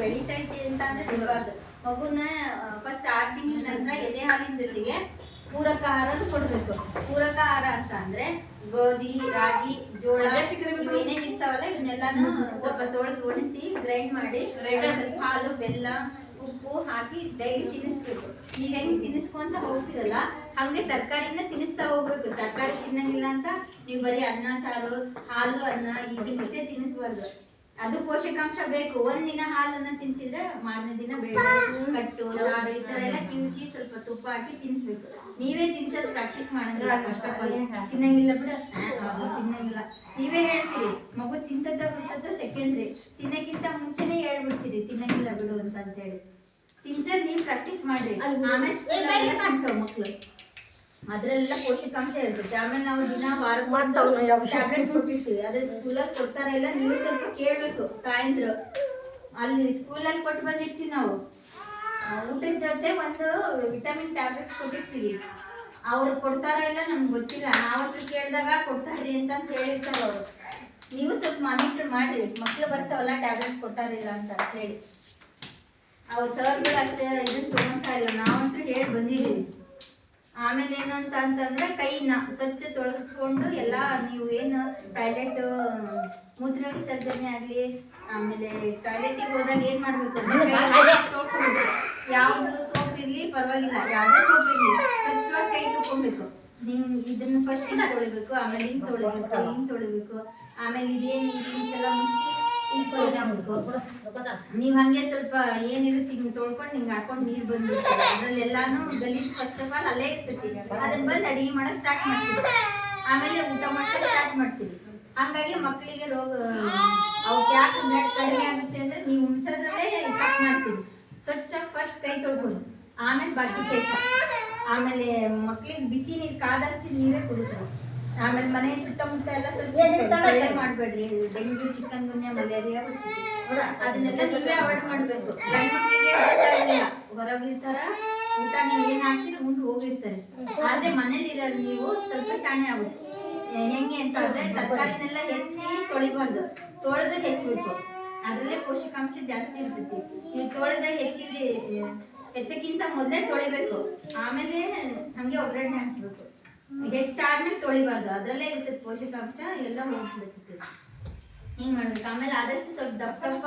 ಬೆಳಿತೈತಿ ಅಂತ ಅಂದ್ರೆ ಬಿಡಬಾರ್ದು. ಮಗುನ ಫಸ್ಟ್ 6 ತಿಂಗಳ ನಂತರ ಎದೆ ಹಾಲಿನ ಜೊತೆಗೆ ಪೂರಕ ಆಹಾರ ಕೊಡ್ಬೇಕು. ಪೂರಕ ಆಹಾರ ಅಂತ ಅಂದ್ರೆ ಗೋಧಿ, ರಾಗಿ, ಜೋಳ ಏನೇನ್ ಇರ್ತಾವಲ್ಲ ಇವನ್ನೆಲ್ಲಾನು ಸ್ವಲ್ಪ ತೊಳೆದು ಒಣಸಿ ಗ್ರೈಂಡ್ ಮಾಡಿ ಸ್ವಲ್ಪ ಹಾಲು, ಬೆಲ್ಲ, ಉಪ್ಪು ಹಾಕಿ ಡೈಲಿ ತಿನ್ನಿಸ್ಬೇಕು. ನೀವ್ ಹೆಂಗ್ ತಿನ್ನಿಸ್ಕೊಂತ ಹೋಗ್ತಿರಲ್ಲ ಹಂಗೆ ತರಕಾರಿನ ತಿನ್ನಿಸ್ತಾ ಹೋಗ್ಬೇಕು. ತರಕಾರಿ ತಿನ್ನಂಗಿಲ್ಲ ಅಂತ ನೀವು ಬರೀ ಅನ್ನ ಸಾರು, ಹಾಲು, ಅನ್ನ ಇದನ್ನಿಷ್ಟೇ ತಿನ್ನಿಸ್ಬಾರ್ದು. ಅದು ಪೋಷಕಾಂಶ ಬೇಕು. ಒಂದಿನ ಹಾಲನ್ನ ತಿನ್ಸಿದ್ರೆ ಮಾರನೇ ದಿನ ಬೇಡ, ಕಟ್ಟು, ಸಾರು ಈ ತರ ಎಲ್ಲ ಕಿವುಚಿ ಸ್ವಲ್ಪ ತುಪ್ಪ ಹಾಕಿ ತಿನ್ನಿಸ್ಬೇಕು. ನೀವೇ ತಿನ್ಸೋದು ಪ್ರಾಕ್ಟೀಸ್ ಮಾಡಿದ್ರೆ ಕಷ್ಟಪಡಿ. ತಿನ್ನಂಗಿಲ್ಲ ಬಿಡ, ತಿನ್ನಂಗಿಲ್ಲ ನೀವೇ ಹೇಳ್ತೀರಿ. ಮಗು ತಿಂತದ ಬಿಡ್ತದ ಸೆಕೆಂಡ್ರಿ, ತಿನ್ನಕ್ಕಿಂತ ಮುಂಚೆನೆ ಹೇಳ್ಬಿಡ್ತೀರಿ ತಿನ್ನಂಗಿಲ್ಲ ಬಿಡು ಅಂತ ಹೇಳಿ. ತಿನ್ಸದ್ ನೀವ್ ಪ್ರಾಕ್ಟೀಸ್ ಮಾಡ್ರಿ. ಆಮೇಲೆ ತಿಂತಾವ ಮಕ್ಳು, ಅದ್ರೆಲ್ಲ ಪೋಷಕಾಂಶ ಇರ್ತೈತೆ. ಆಮೇಲೆ ನಾವು ದಿನ ವಾರಕ್ಕೊಂದು ಟ್ಯಾಬ್ಲೆಟ್ಸ್ ಕೊಟ್ಟಿರ್ತೀವಿ, ಅದ್ರ ಸ್ಕೂಲಲ್ಲಿ ಕೊಡ್ತಾರ ಇಲ್ಲ, ನೀವು ಸ್ವಲ್ಪ ಕೇಳ್ಬೇಕು. ತಾಯಂದ್ರು ಅಲ್ಲಿ ಸ್ಕೂಲಲ್ಲಿ ಕೊಟ್ಟು ಬಂದಿರ್ತೀವಿ ನಾವು. ಊಟದ ಜೊತೆ ಒಂದು ವಿಟಮಿನ್ ಟ್ಯಾಬ್ಲೆಟ್ಸ್ ಕೊಟ್ಟಿರ್ತೀವಿ, ಅವ್ರು ಕೊಡ್ತಾರ ಇಲ್ಲ ನಮ್ಗೆ ಗೊತ್ತಿಲ್ಲ. ನಾವತ್ತು ಕೇಳಿದಾಗ ಕೊಡ್ತಾರ್ರಿ ಅಂತ ಹೇಳಿರ್ತಾರ ಅವರು. ನೀವು ಸ್ವಲ್ಪ ಮಾನಿಟರ್ ಮಾಡ್ರಿ, ಮಕ್ಳು ಬರ್ತಾವಲ್ಲ ಟ್ಯಾಬ್ಲೆಟ್ಸ್ ಕೊಟ್ಟಾರಿಲ್ಲ ಅಂತ ಹೇಳಿ. ಅವ್ರು ಸರ್ಗಳು ಅಷ್ಟೇ ಇದನ್ನ ತಗೊಂತಾ ಇಲ್ಲ, ನಾವಂತೂ ಹೇಳಿ ಬಂದಿದ್ದೀವಿ. ಆಮೇಲೆ ಏನು ಅಂತಂದ್ರೆ ಕೈನ ಸ್ವಚ್ಛ ತೊಳೆಸ್ಕೊಂಡು ಎಲ್ಲ ನೀವು ಏನು ಟಾಯ್ಲೆಟ್ ಮೂತ್ರ ವಿಸರ್ಜನೆ ಆಗಲಿ, ಆಮೇಲೆ ಟಾಯ್ಲೆಟಿಗೆ ಹೋದಾಗ ಏನು ಮಾಡಬೇಕು ತೊಳ್ಕೊಬೇಕು. ಯಾವುದು ಸೋಪ್ ಇರಲಿ ಪರವಾಗಿಲ್ಲ, ಯಾವುದೇ ಸೋಪ್ ಇರಲಿ ಸ್ವಚ್ಛವಾಗಿ ಕೈ ತೊಗೊಬೇಕು. ಇದನ್ನು ಫಸ್ಟ್ ಹಿಂಗೆ ತೊಳಿಬೇಕು, ಆಮೇಲೆ ಹಿಂಗೆ ತೊಳಿಬೇಕು, ಹಿಂಗೆ ತೊಳಿಬೇಕು. ಆಮೇಲೆ ಇದೇನು ಹಿಂಗೆಲ್ಲ ಮುಚ್ಚಿ ನೀವ್ ಹಂಗೆ ಸ್ವಲ್ಪ ಏನಿರುತ್ತೆ ಹಿಂಗ್ ತೊಳ್ಕೊಂಡು ಹಿಂಗ್ ಹಾಕೊಂಡು ನೀರ್ ಬಂದ್ಬಿಡ್ತಾರೆ. ಅದ್ರಲ್ಲಿ ಎಲ್ಲಾನು ಗಲೀಜ್ ಫಸ್ಟ್ ಆಫ್ ಆಲ್ ಅಲ್ಲೇ ಇರ್ತೈತಿ. ಅದನ್ನ ಬಂದು ಅಡಿಗೆ ಮಾಡಕ್ ಸ್ಟಾರ್ಟ್ ಮಾಡ್ತೀವಿ, ಆಮೇಲೆ ಊಟ ಮಾಡಕ್ ಸ್ಟಾರ್ಟ್ ಮಾಡ್ತೀವಿ. ಹಂಗಾಗಿ ಮಕ್ಕಳಿಗೆ ರೋಗ ಅವಕ್ಕೆ ಯಾಕೆ ಬ್ಲಡ್ ಕಡಿಮೆ ಆಗುತ್ತೆ ಅಂದ್ರೆ ನೀವು ಉಣ್ಸೋದ್ರಲ್ಲೇ ಕಟ್ ಮಾಡ್ತೀವಿ. ಸ್ವಚ್ಛ ಫಸ್ಟ್ ಕೈ ತೊಳ್ಕೊಂಡು ಆಮೇಲೆ ಬಾಕಿ ಕೆಲಸ. ಆಮೇಲೆ ಮಕ್ಳಿಗೆ ಬಿಸಿ ನೀರು ಕಾದರಿಸಿ ನೀರೇ ಕುಡಿಸ್ಬೇಕು. ಆಮೇಲೆ ಮನೆ ಸುತ್ತಮುತ್ತ ಎಲ್ಲ ಸ್ವಲ್ಪ ಮಾಡ್ಬೇಡ್ರಿ. ಡೆಂಗ್ಯೂ, ಚಿಕನ್ ಗುನ್ಯಾ, ಮಲೇರಿಯಾ ಅದನ್ನೆಲ್ಲ ನೀವೇ ಅವಾಯ್ಡ್ ಮಾಡ್ಬೇಕು. ಗಂಡು ಮಕ್ಕಳಿಗೆ ಹೊರಗಿರ್ತಾರ, ಊಟ ನೀವು ಏನ್ ಹಾಕ್ತೀರ ಉಂಡು ಹೋಗಿರ್ತಾರೆ. ಆದ್ರೆ ಮನೇಲಿ ಇರೋರು ನೀವು ಸ್ವಲ್ಪ ಶಾಣೆ ಆಗುತ್ತೆ. ಹೆಂಗೆ ಅಂತ ಅಂದ್ರೆ ತರಕಾರಿನೆಲ್ಲ ಹೆಚ್ಚಿ ತೊಳಿಬಾರ್ದು, ತೊಳೆದು ಹೆಚ್ಚಬೇಕು. ಅದ್ರಲ್ಲೇ ಪೋಷಕಾಂಶ ಜಾಸ್ತಿ ಇರ್ತೈತಿ. ನೀವು ತೊಳೆದ ಹೆಚ್ಚಕ್ಕಿಂತ ಮೊದಲೇ ತೊಳಿಬೇಕು, ಆಮೇಲೆ ಹಂಗೆ ಒಗ್ಗರಣೆ ಹಾಕ್ಬೇಕು. ಹೆಚ್ಚಾದ್ಮೇಲೆ ತೊಳಿಬಾರ್ದು, ಅದ್ರಲ್ಲೇ ಇರ್ತದೆ ಪೋಷಕಾಂಶ ಎಲ್ಲ ಹೋಗ್ಬಿಡ್ತೈತಿ. ಹಿಂಗ್ ಮಾಡ್ಬೇಕು. ಆಮೇಲೆ ಆದಷ್ಟು ಸ್ವಲ್ಪ ದಪ್ಪ